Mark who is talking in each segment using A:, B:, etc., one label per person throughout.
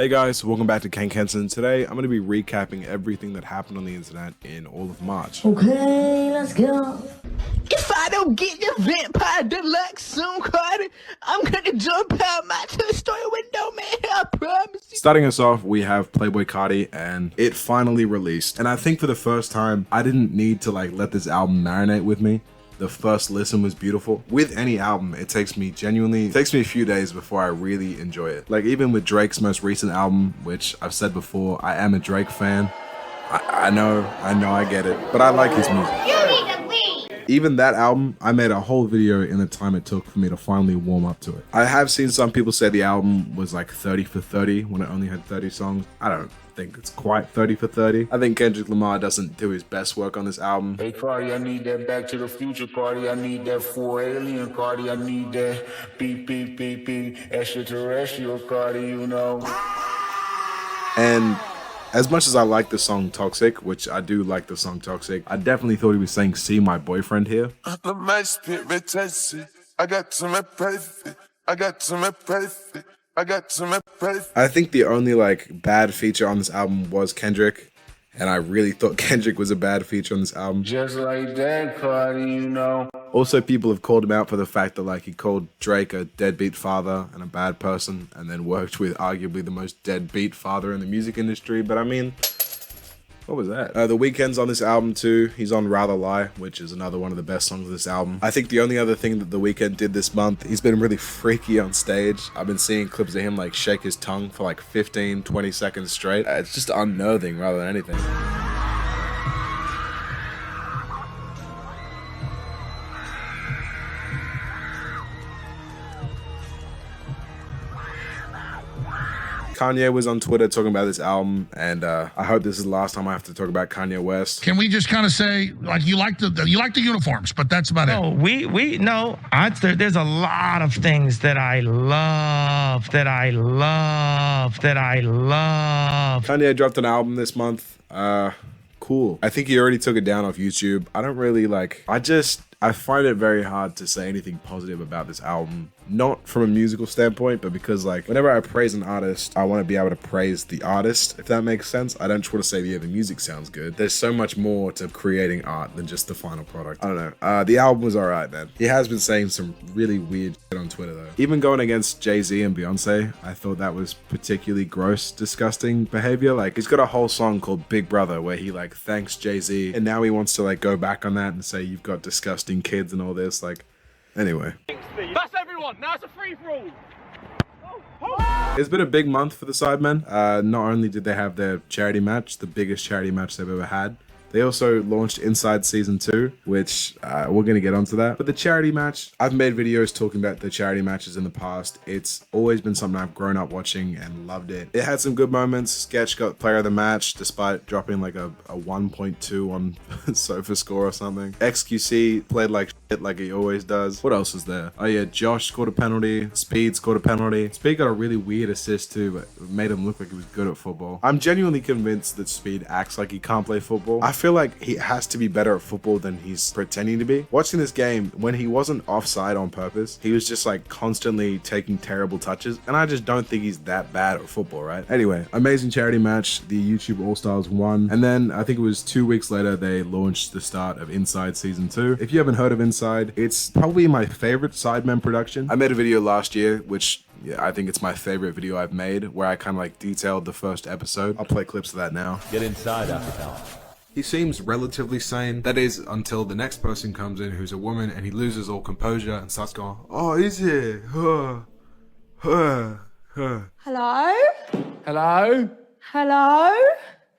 A: Hey guys, welcome back to Kenson. Today I'm going to be recapping everything that happened on the internet in all of March.
B: Okay, let's go.
C: If I don't get the vampire deluxe soon, Carti, I'm gonna jump out my two-story window, man. I promise you.
A: Starting us off, we have playboi Carti, and it finally released. And I think for the first time, I didn't need to let this album marinate with me. The first listen was beautiful. With any album, it takes me a few days before I really enjoy it. Like even with Drake's most recent album, which I've said before, I am a Drake fan. I know, I get it, but I like his music.
B: You need to leave.
A: Even that album, I made a whole video in the time it took for me to finally warm up to it. I have seen some people say the album was like 30 for 30 when it only had 30 songs. I don't think it's quite 30 for 30. I think Kendrick Lamar doesn't do his best work on this album.
D: Hey Carti, I need that Back to the Future Carti, I need that full alien Carti, I need that beep beep beep beep extraterrestrial Carti, you know.
A: And as much as I like the song Toxic, which I do like the song Toxic, I definitely thought he was saying "See My Boyfriend" here.
E: I got some perfect.
A: I think the only bad feature on this album was Kendrick, and I really thought Kendrick was a bad feature on this album.
D: Just like that Carti, you know.
A: Also, people have called him out for the fact that he called Drake a deadbeat father and a bad person, and then worked with arguably the most deadbeat father in the music industry. But I mean, what was that? The Weeknd's on this album too. He's on Rather Lie, which is another one of the best songs of this album. I think the only other thing that The Weeknd did this month, he's been really freaky on stage. I've been seeing clips of him shake his tongue for 15, 20 seconds straight. It's just unnerving rather than anything. Kanye was on Twitter talking about this album, and I hope this is the last time I have to talk about Kanye West.
F: Can we just kind of say, you like the uniforms, but that's about it?
G: No, there's a lot of things that I love.
A: Kanye dropped an album this month. Cool. I think he already took it down off YouTube. I don't really I find it very hard to say anything positive about this album. Not from a musical standpoint, but because whenever I praise an artist, I want to be able to praise the artist, if that makes sense. I don't just want to say, yeah, the music sounds good. There's so much more to creating art than just the final product. I don't know. The album was alright, man. He has been saying some really weird shit on Twitter, though. Even going against Jay-Z and Beyonce, I thought that was particularly gross, disgusting behavior. He's got a whole song called Big Brother where he thanks Jay-Z, and now he wants to go back on that and say you've got disgusting kids and all this. Anyway.
H: That's everyone. Now it's a free-for-all.
A: It's been a big month for the sidemen. Not only did they have their charity match, the biggest charity match they've ever had, they also launched Inside Season 2, which we're going to get onto that. But the charity match, I've made videos talking about the charity matches in the past. It's always been something I've grown up watching and loved it. It had some good moments. Sketch got player of the match despite dropping a 1.2 on Sofa Score or something. XQC played shit like he always does. What else is there? Oh yeah, Josh scored a penalty. Speed scored a penalty. Speed got a really weird assist too, but it made him look like he was good at football. I'm genuinely convinced that Speed acts like he can't play football. I feel like he has to be better at football than he's pretending to be. Watching this game, when he wasn't offside on purpose, he was just constantly taking terrible touches, and I just don't think he's that bad at football, right? Anyway, amazing charity match. The YouTube All-Stars won, and then I think it was 2 weeks later they launched the start of Inside Season 2. If you haven't heard of Inside, it's probably my favorite sidemen production. I made a video last year, which I think it's my favorite video I've made, where I kind of detailed the first episode. I'll play clips of that now.
I: Get inside, Africa.
A: He seems relatively sane. That is, until the next person comes in who's a woman and he loses all composure and starts going, "Oh, is it? Hello?
H: Hello?
G: Hello?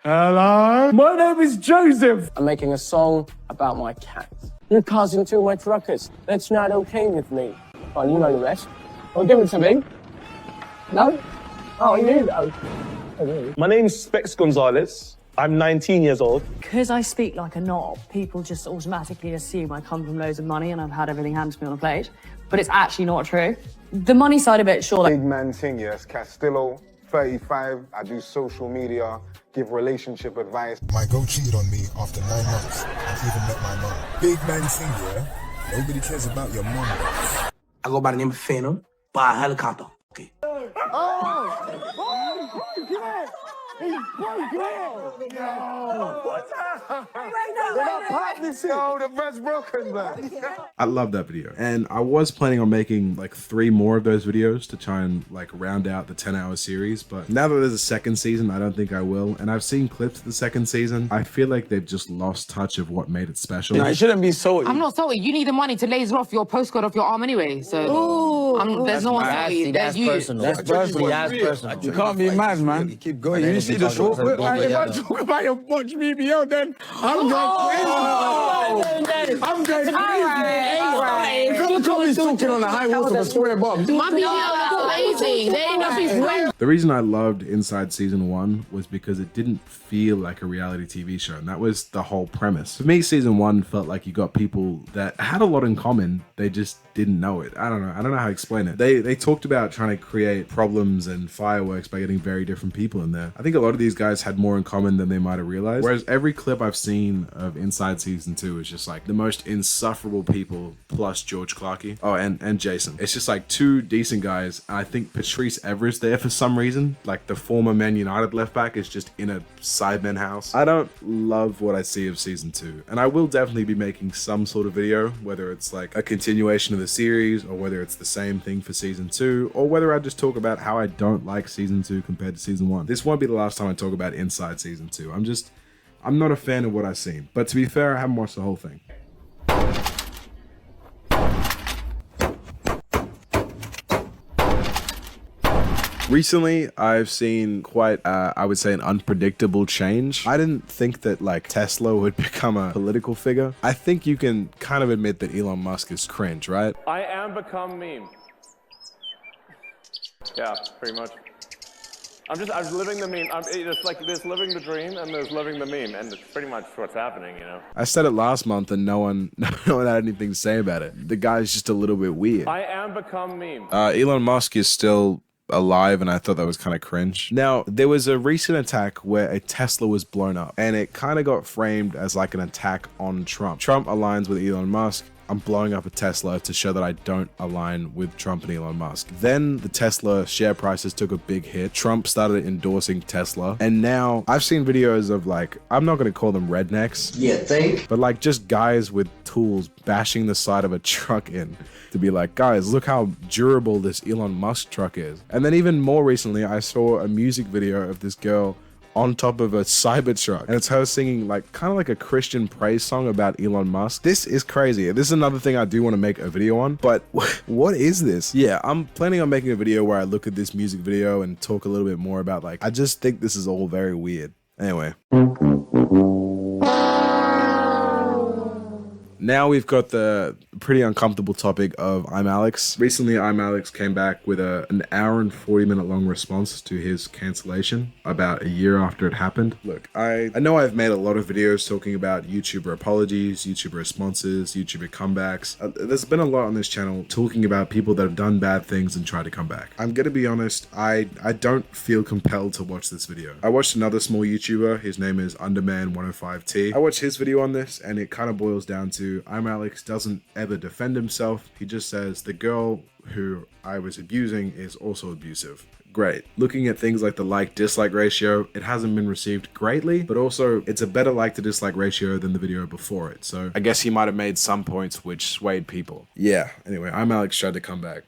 H: Hello? My name is Joseph.
J: I'm making a song about my cat. You're causing too much ruckus. That's not okay with me. Well, you know the rest. Well, give it to me. No? Oh, you know.
K: My name's Specs Gonzalez. I'm 19 years old.
L: Because I speak like a knob, people just automatically assume I come from loads of money and I've had everything handed to me on a plate. But it's actually not true. The money side of it, sure.
M: Big man thing, yes. Castillo, 35. I do social media, give relationship advice.
N: My girl cheated on me after 9 months and even met my mom. Big man thing, yeah? Nobody cares about your mom.
O: I go by the name of Phantom, buy a helicopter. Okay.
L: Oh!
A: I love that video. And I was planning on making like 3 more of those videos to try and like round out the 10-hour series. But now that there's a second season, I don't think I will. And I've seen clips of the second season. I feel like they've just lost touch of what made it special.
J: No, it shouldn't be salty.
E: I'm not salty. You need the money to laser off your postcode off your arm anyway. So there's no one salty. There's you.
J: That's personal. That's personal. You can't be mad, man. Keep going. You see the short clip? If I talk about your bunch BBL, then I'm going crazy. I'm going crazy. Come tell me talking on the high walls of a square box.
E: My BBL is amazing. They ain't nothing.
A: The reason I loved Inside Season 1 was because it didn't feel like a reality TV show, and that was the whole premise. For me, Season 1 felt like you got people that had a lot in common, they just didn't know it. I don't know how to explain it. They talked about trying to create problems and fireworks by getting very different people in there. I think a lot of these guys had more in common than they might have realized. Whereas every clip I've seen of Inside Season 2 is just like the most insufferable people plus George Clarkey. Oh, and Jason. It's just like 2 decent guys. And I think Patrice Evra's there for some reason. Like the former Man United left back is just in a sidemen house. I don't love what I see of Season 2. And I will definitely be making some sort of video, whether it's like a continuation of the series or whether it's the same thing for Season 2 or whether I just talk about how I don't like Season 2 compared to Season 1. This won't be the last time I talk about Inside Season 2. I'm not a fan of what I've seen. But to be fair, I haven't watched the whole thing. Recently, I've seen quite, I would say, an unpredictable change. I didn't think that like Tesla would become a political figure. I think you can kind of admit that Elon Musk is cringe, right?
H: I am become meme. Yeah, pretty much. I'm living the meme. It's like there's living the dream and there's living the meme, and it's pretty much what's happening, you know.
A: I said it last month and no one had anything to say about it. The guy's just a little bit weird.
H: I am become meme.
A: Elon Musk is still alive, and I thought that was kind of cringe. Now, there was a recent attack where a Tesla was blown up, and it kind of got framed as like an attack on Trump. Trump aligns with Elon Musk. I'm blowing up a Tesla to show that I don't align with Trump and Elon Musk. Then the Tesla share prices took a big hit. Trump started endorsing Tesla. And now I've seen videos of like, I'm not going to call them rednecks.
I: You think?
A: But like just guys with tools bashing the side of a truck in to be like, guys, look how durable this Elon Musk truck is. And then even more recently, I saw a music video of this girl on top of a Cybertruck, and it's her singing like kind of like a Christian praise song about Elon Musk. This is crazy. This is another thing I do want to make a video on, but what is this? Yeah, I'm planning on making a video where I look at this music video and talk a little bit more about like, I just think this is all very weird. Anyway. Now we've got the pretty uncomfortable topic of I'm Alex. Recently, I'm Alex came back with an hour and 40-minute long response to his cancellation about a year after it happened. Look, I know I've made a lot of videos talking about YouTuber apologies, YouTuber responses, YouTuber comebacks. There's been a lot on this channel talking about people that have done bad things and tried to come back. I'm gonna be honest, I don't feel compelled to watch this video. I watched another small YouTuber, his name is Underman105T. I watched his video on this and it kind of boils down to I'm Alex doesn't ever defend himself. He just says the girl who I was abusing is also abusive. Great. Looking at things like the like-dislike ratio, it hasn't been received greatly, but also it's a better like to dislike ratio than the video before it. So I guess he might have made some points which swayed people. Yeah, anyway, I'm Alex tried to come back.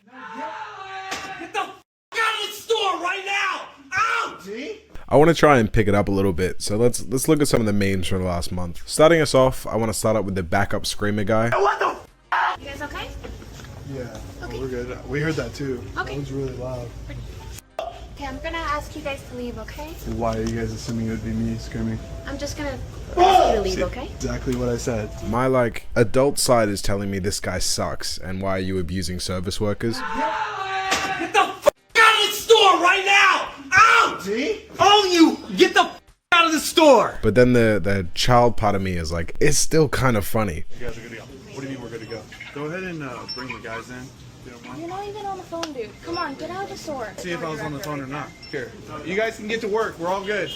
I: Get the f*** out of the store right now! Out! See?
A: I want to try and pick it up a little bit, so let's look at some of the memes from the last month. Starting us off, I want to start up with the backup screamer guy.
I: What the f***?
O: You guys okay?
P: Yeah, okay. We're good. We heard that too.
O: Okay.
P: It was really loud.
O: Okay, I'm gonna ask you guys to leave, okay?
P: Why are you guys assuming it would be me screaming?
O: I'm just gonna ask you to leave, okay?
P: Exactly what I said.
A: My like adult side is telling me this guy sucks and why are you abusing service workers?
I: Get the f*** out of the store right now! Out! See? Oh, you! Get the f*** out of the store!
A: But then the child part of me is like, it's still kind of funny.
P: You guys are good to go. What do you mean we're good to go? Go ahead and bring the guys in.
O: You're not even on the phone, dude. Come on, get out of the store.
P: See if I was on the phone or not. Here. You guys can get to work. We're all good.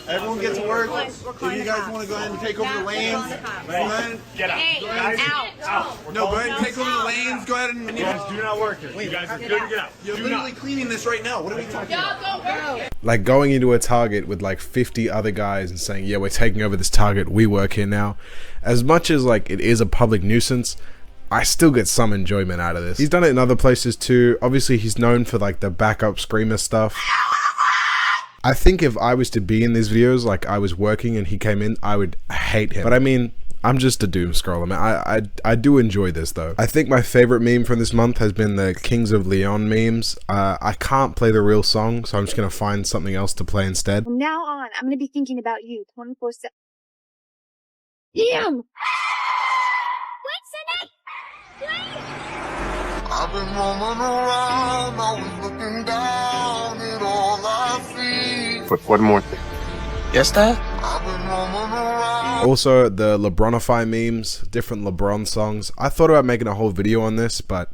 P: Everyone get to work. If you guys want to go ahead and take over the lanes, go ahead.
I: Get out.
P: Go ahead.
I: Out.
P: No, go ahead and take over the lanes. Go ahead and.
I: You guys do not work here. You guys are good to get out.
P: You're literally cleaning this right now. What are we talking about?
A: Like going into a Target with like 50 other guys and saying, yeah, we're taking over this Target, we work here now. As much as like it is a public nuisance, I still get some enjoyment out of this. He's done it in other places too. Obviously he's known for like the backup screamer stuff. I think if I was to be in these videos, like I was working and he came in, I would hate him. But I mean, I'm just a doom scroller, man. I do enjoy this though. I think my favorite meme from this month has been the Kings of Leon memes. I can't play the real song, so I'm just gonna find something else to play instead.
O: From now on, I'm gonna be thinking about you 24/7. Damn!
D: I've been roaming around, always looking down at all I see.
J: But one more thing. Yes, Dad?
D: I've been roaming around.
A: Also, the LeBronify memes, different LeBron songs. I thought about making a whole video on this, but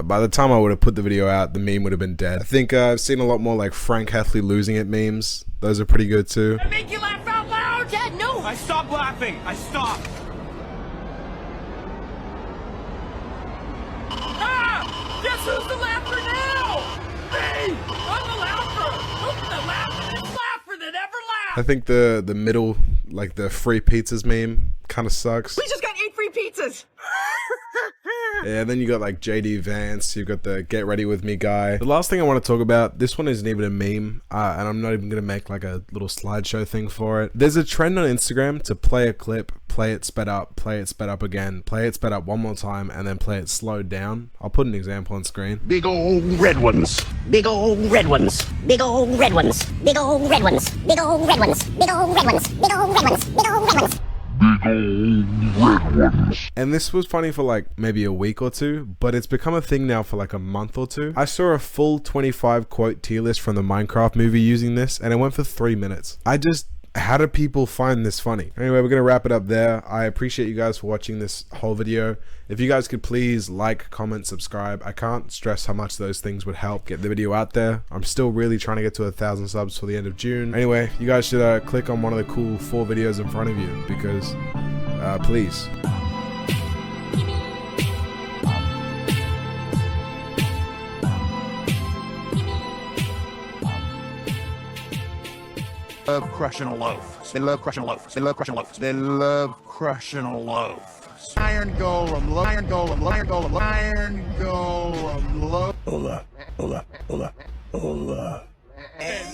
A: by the time I would have put the video out, the meme would have been dead. I think I've seen a lot more like Frank Heffley losing it memes. Those are pretty good too.
I: I make you laugh out loud! Dad, no! I stopped laughing. I stopped. Guess who's the laugher now? Me! I'm the laugher! Who's the laughingest laugher that ever laughed?
A: I think the middle, like the free pizzas meme, kind of sucks.
I: We just got 8 free pizzas!
A: Yeah, then you got like JD Vance, you got the Get Ready With Me guy. The last thing I want to talk about, this one isn't even a meme, and I'm not even going to make like a little slideshow thing for it. There's a trend on Instagram to play a clip, play it sped up again, play it sped up one more time, and then play it slowed down. I'll put an example on screen.
I: Big old red ones. Big old red ones. Big old red ones. Big old red ones. Big old red ones. Big old red ones. Big old red ones. Big old red ones.
A: And this was funny for like maybe a week or two, but it's become a thing now for like a month or two. I saw a full 25 quote tier list from the Minecraft movie using this, and it went for 3 minutes. How do people find this funny? Anyway, we're gonna wrap it up there. I appreciate you guys for watching this whole video. If you guys could please like, comment, subscribe. I can't stress how much those things would help get the video out there. I'm still really trying to get to 1,000 subs for the end of June. Anyway, you guys should click on one of the cool 4 videos in front of you because please.
I: Love crushing a loaf. They love crushing a loaf. They love crushing a loaf. They love crushing a loaf. Iron golem, iron golem, iron golem, iron golem, loaf. Hola, hola, hola, hola. It's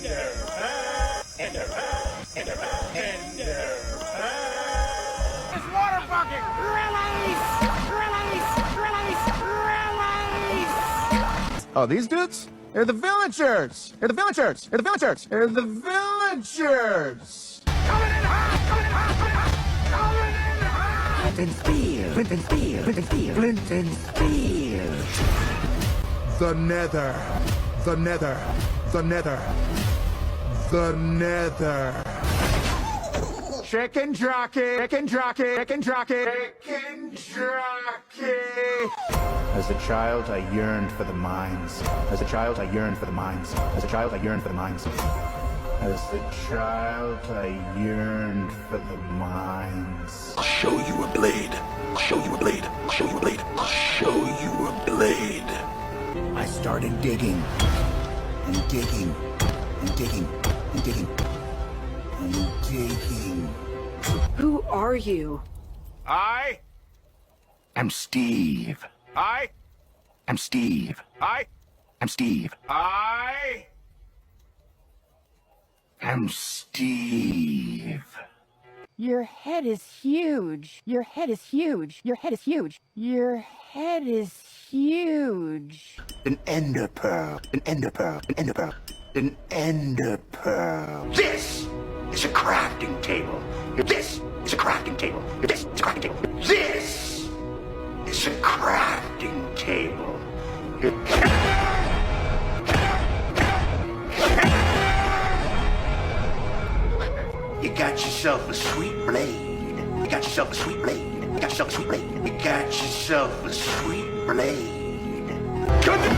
I: water bucket. Release, release, release, release. Oh, these dudes? They're the villagers! They're the villagers! They're the villagers! They're the villagers! Coming in hot! Coming in hot! Coming in hot! Coming in hot! Flint and steel! Flint and steel! Flint and steel! Flint and steel! The nether! The nether! The nether! The nether! Chicken jockey! Chicken jockey! Chicken jockey! Chicken jockey! As a child, I yearned for the mines. As a child, I yearned for the mines. As a child, I yearned for the mines. As a child, I yearned for the mines. I'll show you a blade. I'll show you a blade. I'll show you a blade. I'll show you a blade. I started digging. And digging. And digging. And digging. And digging.
L: Who are you?
I: I am Steve. I am Steve. I am Steve. I am Steve.
L: Your head is huge. Your head is huge. Your head is huge. Your head is huge.
I: An ender pearl. An ender pearl. An ender pearl. An ender pearl. This is a crafting table. This is a crafting table. This is a crafting table. This is a crafting table. You got yourself a sweet blade. You got yourself a sweet blade. You got yourself a sweet blade. You got yourself a sweet blade. Cut it!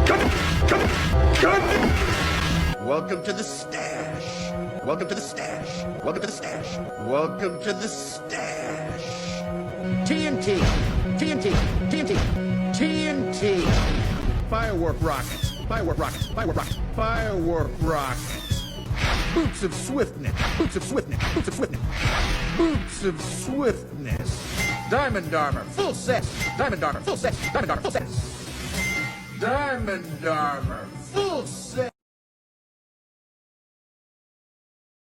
I: Cut it! Cut it! Cut it!
Q: Welcome to the stash. Welcome to the stash. Welcome to the stash. Welcome to the stash. TNT. TNT. TNT. TNT. Firework rockets. Firework rockets. Firework rockets. Firework rockets. Boots of swiftness. Boots of swiftness. Boots of swiftness. Boots of swiftness. Diamond armor. Full set. Diamond armor. Full set. Diamond armor. Full set. Diamond armor. Full set.